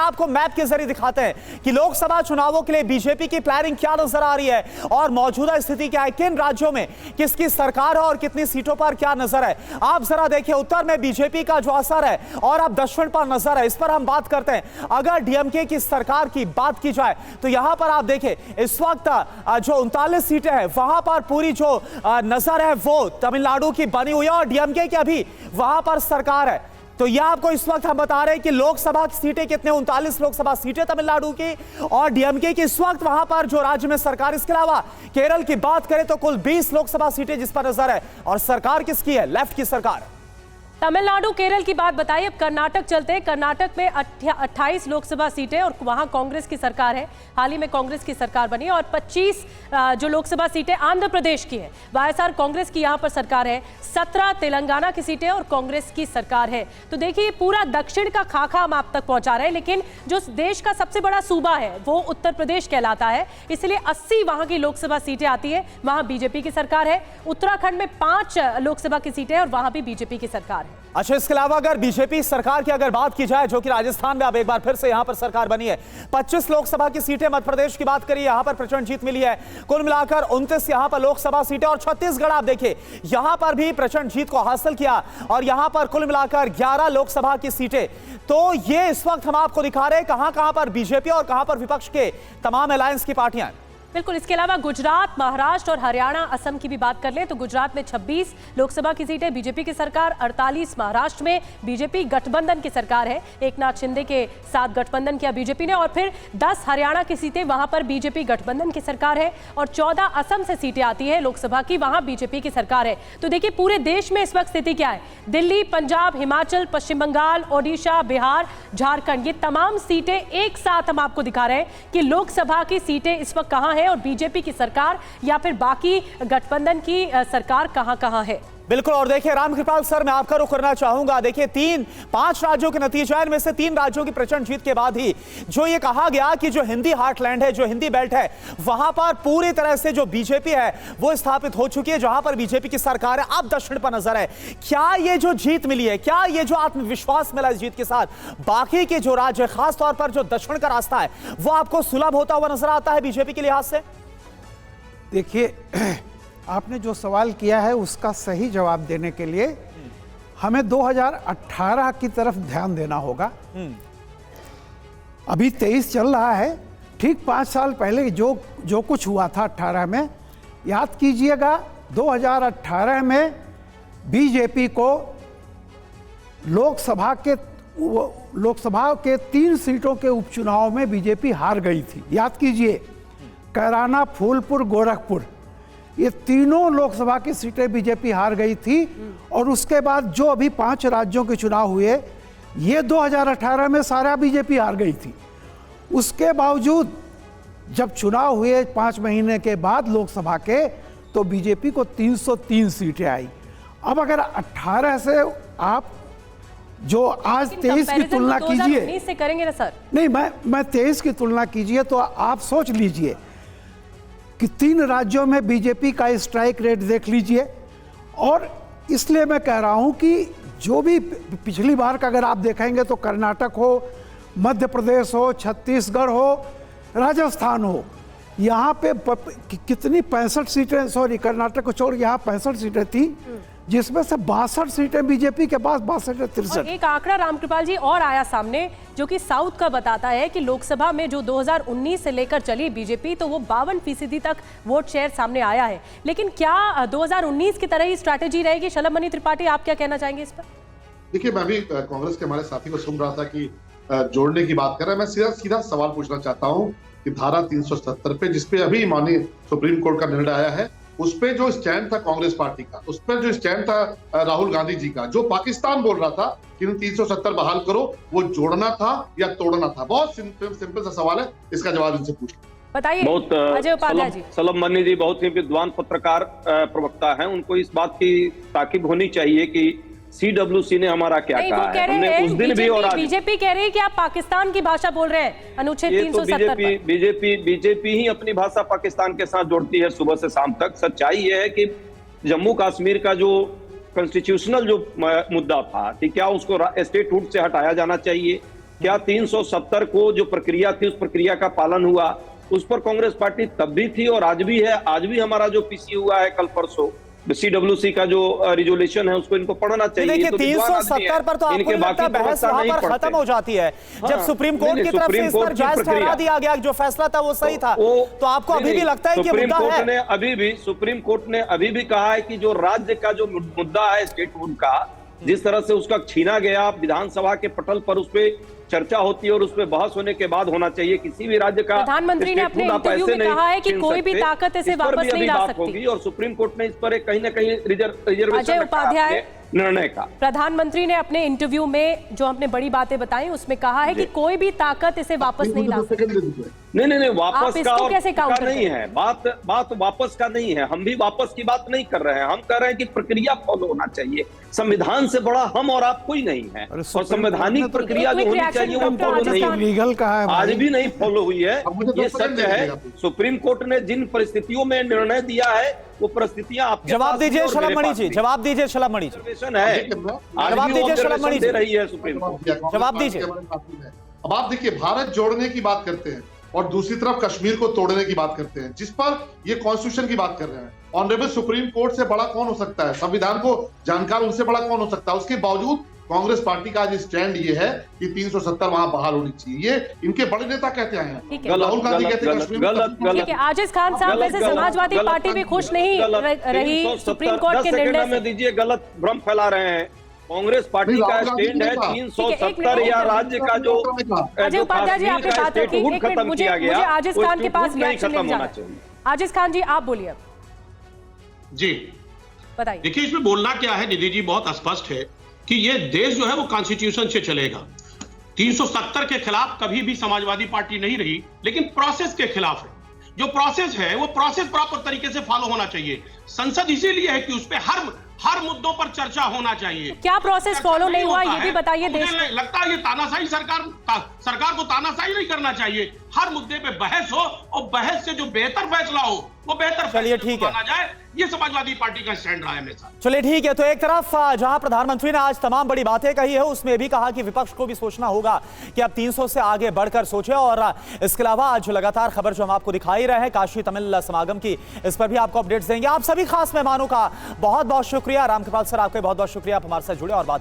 आपको मैप के जरिए दिखाते हैं कि लोकसभा चुनावों के लिए बीजेपी की प्लानिंग क्या नजर आ रही है और मौजूदा स्थिति क्या है, किन राज्यों में किसकी सरकार है और कितनी सीटों पर क्या नजर है। आप जरा देखिए, उत्तर में बीजेपी का जो असर है और अब दक्षिण पर नजर है, इस पर हम बात करते हैं। अगर डीएमके की सरकार की बात की जाए तो यहां पर आप देखिए इस वक्त जो 39 सीटें हैं वहां पर पूरी जो नजर है वो तमिलनाडु की बनी हुई है और डीएमके की अभी वहां पर सरकार है। तो यह आपको इस वक्त हम बता रहे हैं कि लोकसभा की सीटें कितने, 39 लोकसभा सीटें तमिलनाडु की और डीएमके की इस वक्त वहां पर जो राज्य में सरकार। इसके अलावा केरल की बात करें तो कुल 20 लोकसभा सीटें जिस पर नजर है और सरकार किसकी है, लेफ्ट की सरकार। तमिलनाडु केरल की बात बताइए। अब कर्नाटक चलते हैं। कर्नाटक में 28 लोकसभा सीटें और वहां कांग्रेस की सरकार है, हाल ही में कांग्रेस की सरकार बनी है। और 25 जो लोकसभा सीटें आंध्र प्रदेश की है, वाईएसआर कांग्रेस की यहां पर सरकार है। 17 तेलंगाना की सीटें और कांग्रेस की सरकार है। तो देखिए पूरा दक्षिण का खाका हम आप तक पहुंचा रहे हैं, लेकिन जो देश का सबसे बड़ा सूबा है वो उत्तर प्रदेश कहलाता है, इसलिए 80 वहां की लोकसभा सीटें आती है, वहां बीजेपी की सरकार है। उत्तराखंड में 5 लोकसभा की सीटें और वहां भी बीजेपी की सरकार है। अच्छा, इसके अलावा अगर बीजेपी सरकार की अगर बात की जाए, जो कि राजस्थान में अब एक बार फिर से यहां पर सरकार बनी है, 25 लोकसभा की सीटें। मध्य प्रदेश की बात करिए, यहां पर प्रचंड जीत मिली है, कुल मिलाकर 29 यहां पर लोकसभा सीटें। और छत्तीसगढ़ आप देखिए यहां पर भी प्रचंड जीत को हासिल किया और यहां पर कुल मिलाकर 11 लोकसभा की सीटें। तो ये इस वक्त हम आपको दिखा रहे हैं कहां पर बीजेपी और कहां पर विपक्ष के तमाम अलायंस की पार्टियां। बिल्कुल। इसके अलावा गुजरात, महाराष्ट्र और हरियाणा, असम की भी बात कर लें तो गुजरात में 26 लोकसभा की सीटें बीजेपी की सरकार, 48 महाराष्ट्र में बीजेपी गठबंधन की सरकार है, एकनाथ शिंदे के साथ गठबंधन किया बीजेपी ने। और फिर 10 हरियाणा की सीटें, वहां पर बीजेपी गठबंधन की सरकार है। और 14 असम से सीटें आती है लोकसभा की, वहां बीजेपी की सरकार है। तो देखिए पूरे देश में इस वक्त स्थिति क्या है। दिल्ली, पंजाब, हिमाचल, पश्चिम बंगाल, ओडिशा, बिहार, झारखंड, ये तमाम सीटें एक साथ हम आपको दिखा रहे हैं कि लोकसभा की सीटें इस वक्त कहां है और बीजेपी की सरकार या फिर बाकी गठबंधन की सरकार कहां है। बिल्कुल। और देखिए रामकृपाल सर, मैं आपका रुख करना चाहूंगा। देखिए 5 राज्यों के नतीजे, इनमें से 3 राज्यों की प्रचंड जीत के बाद ही जो ये कहा गया कि जो हिंदी हार्टलैंड है, जो हिंदी बेल्ट है, वहां पर पूरी तरह से जो बीजेपी है वो स्थापित हो चुकी है, जहां पर बीजेपी की सरकार है। अब दक्षिण पर नजर है। क्या ये जो जीत मिली है, क्या ये जो आत्मविश्वास मिला इस जीत के साथ, बाकी के जो राज्य, खासतौर पर जो दक्षिण का रास्ता है, वो आपको सुलभ होता हुआ नजर आता है बीजेपी के लिहाज से? देखिए, आपने जो सवाल किया है उसका सही जवाब देने के लिए हमें 2018 की तरफ ध्यान देना होगा। अभी 23 चल रहा है, ठीक 5 साल पहले जो कुछ हुआ था 18 में, याद कीजिएगा 2018 में बीजेपी को लोकसभा के 3 सीटों के उपचुनाव में बीजेपी हार गई थी। याद कीजिए, कैराना, फूलपुर, गोरखपुर, ये तीनों लोकसभा की सीटें बीजेपी हार गई थी। और उसके बाद जो अभी 5 राज्यों के चुनाव हुए, ये 2018 में सारा बीजेपी हार गई थी। उसके बावजूद जब चुनाव हुए 5 महीने के बाद लोकसभा के, तो बीजेपी को 303 सीटें आई। अब अगर 18 से आप जो आज 23 की तुलना कीजिए, 2019 से करेंगे ना सर? नहीं, मैं 23 की तुलना कीजिए तो आप सोच लीजिए कि 3 राज्यों में बीजेपी का स्ट्राइक रेट देख लीजिए। और इसलिए मैं कह रहा हूं कि जो भी पिछली बार का अगर आप देखेंगे तो कर्नाटक हो, मध्य प्रदेश हो, छत्तीसगढ़ हो, राजस्थान हो, यहाँ पे कितनी 65 सीटें, सॉरी कर्नाटक को छोड़ यहाँ 65 सीटें थी, जिसमें से 62 सीटें बीजेपी के पास, 62 या 63। एक आंकड़ा रामकृपाल जी और आया सामने जो कि साउथ का बताता है कि लोकसभा में जो 2019 से लेकर चली बीजेपी, तो वो 52% तक वोट शेयर सामने आया है। लेकिन क्या 2019 की तरह ही स्ट्रैटेजी रहेगी? शलभमणि त्रिपाठी, आप क्या कहना चाहेंगे इस पर? देखिए, मैं भी कांग्रेस के हमारे साथी को सुन रहा था कि जोड़ने की बात कर रहा है। मैं सीधा सवाल पूछना चाहता हूँ कि धारा 377 पे, जिसपे अभी माननीय सुप्रीम कोर्ट का निर्णय आया है, उस पे जो स्टैंड था कांग्रेस पार्टी का, उस पर जो स्टैंड था राहुल गांधी जी का, जो पाकिस्तान बोल रहा था कि 370 बहाल करो, वो जोड़ना था या तोड़ना था? बहुत सिंपल सा सवाल है, इसका जवाब इनसे पूछ बताइए। बहुत अजय उपाध्याय जी, सलभमणि जी बहुत ही विद्वान पत्रकार प्रवक्ता हैं, उनको इस बात की ताकीद होनी चाहिए कि सीडब्ल्यूसी ने हमारा क्या कहा है। हमने उस दिन भी और आज बीजेपी कह रही है कि आप पाकिस्तान की भाषा बोल रहे हैं अनुच्छेद 370 पर। बीजेपी ही अपनी भाषा पाकिस्तान के साथ जोड़ती है सुबह से शाम तक। सच्चाई यह है कि जम्मू कश्मीर का जो कॉन्स्टिट्यूशनल जो मुद्दा था कि क्या उसको स्टेटहुड से हटाया जाना चाहिए, क्या 370 को जो प्रक्रिया थी उस प्रक्रिया का पालन हुआ? उस पर कांग्रेस पार्टी तब भी थी और आज भी है। आज भी हमारा जो पीसी हुआ है कल परसों CWC का जो रिजोल्यूशन है उसको इनको पढ़ना चाहिए। देखिए तो 370 पर तो आपको लगता है बहस वहां पर खत्म हो जाती है। जब सुप्रीम कोर्ट की तरफ से इस पर जायज ठहरा दिया गया जो फैसला था वो सही था, तो आपको अभी भी लगता है कि मुद्दा है? सुप्रीम कोर्ट ने अभी भी कहा है कि जो राज्य का जो मुद्दा है स्टेटहुड का, जिस तरह से उसका छीना गया विधानसभा के पटल पर, उस पर चर्चा होती है और उस पर बहस होने के बाद होना चाहिए। किसी भी राज्य का प्रधानमंत्री ने अपने इंटरव्यू में कहा है कि कोई भी ताकत इसे वापस नहीं ला सकती होगी और सुप्रीम कोर्ट ने इस पर कहीं ना कहीं रिजर्वेशन उपाध्याय निर्णय का। प्रधानमंत्री ने अपने इंटरव्यू में जो हमने बड़ी बातें बताई उसमें कहा है कि कोई भी ताकत इसे वापस नहीं ला सकती। नहीं वापस का और कैसे का नहीं है बात वापस का नहीं है। हम भी वापस की बात नहीं कर रहे हैं। हम कह रहे हैं कि प्रक्रिया फॉलो होना चाहिए। संविधान से बड़ा हम और आप कोई नहीं है और संवैधानिक प्रक्रिया जो होनी चाहिए वो फॉलो नहीं लीगल का है, आज भी नहीं फॉलो हुई है। ये सच है। सुप्रीम कोर्ट ने जिन परिस्थितियों में निर्णय दिया है वो परिस्थितियां आपके जवाब दीजिए शलमणि जी, जवाब दीजिए शलमणि जी, जवाब दीजिए शलमणि जी, रही है सुप्रीम कोर्ट, जवाब दीजिए। अब आप देखिए, भारत जोड़ने की बात करते हैं और दूसरी तरफ कश्मीर को तोड़ने की बात करते हैं, जिस पर ये कॉन्स्टिट्यूशन की बात कर रहे हैं। ऑनरेबल सुप्रीम कोर्ट से बड़ा कौन हो सकता है? संविधान को जानकार उनसे बड़ा कौन हो सकता है? उसके बावजूद कांग्रेस पार्टी का आज स्टैंड ये है कि 370 वहां बहाल होनी चाहिए। ये इनके बड़े नेता कहते आए हैं। राहुल गांधी कहते हैं। आजिज खान साहब, वैसे समाजवादी पार्टी भी खुश नहीं रही सुप्रीम कोर्ट के निर्णय से। दीजिए, गलत भ्रम फैला रहे हैं। कांग्रेस पार्टी का स्टैंड है 370 या राज्य का जो अजय उपाध्याय जी आपने बात रखी, एक मिनट मुझे आजिज खान के पास रिएक्शन लेना जाना चाहिए। आजिज खान जी आप बोलिए जी। बताइए। देखिए, इसमें बोलना क्या है निधि जी, बहुत स्पष्ट है कि ये देश जो है वो कॉन्स्टिट्यूशन से चलेगा। 370 के खिलाफ कभी भी समाजवादी पार्टी नहीं रही, लेकिन प्रोसेस के खिलाफ है। जो प्रोसेस है वो प्रोसेस प्रॉपर तरीके से फॉलो होना चाहिए। संसद इसीलिए है कि उस पे हर मुद्दों पर चर्चा होना चाहिए। क्या प्रोसेस फॉलो नहीं हुआ ये भी बताइए। मुझे लगता है ये तानाशाही सरकार को तानाशाही नहीं करना चाहिए। हर मुद्दे पे बहस हो और बहस से जो बेहतर फैसला हो वो बेहतर चलिए ठीक है, जाए। ये समाजवादी पार्टी का स्टैंड रहा है हमेशा। चलिए ठीक है। तो एक तरफ जहां प्रधानमंत्री ने आज तमाम बड़ी बातें कही है, उसमें भी कहा कि विपक्ष को भी सोचना होगा कि अब 300 से आगे बढ़कर सोचे। और इसके अलावा आज लगातार खबर जो हम आपको दिखाई रहे हैं काशी तमिल समागम की, इस पर भी आपको अपडेट्स देंगे। आप सभी खास मेहमानों का बहुत बहुत शुक्रिया। रामकृपाल सर, आपका बहुत बहुत शुक्रिया, आप हमारे साथ जुड़े और बात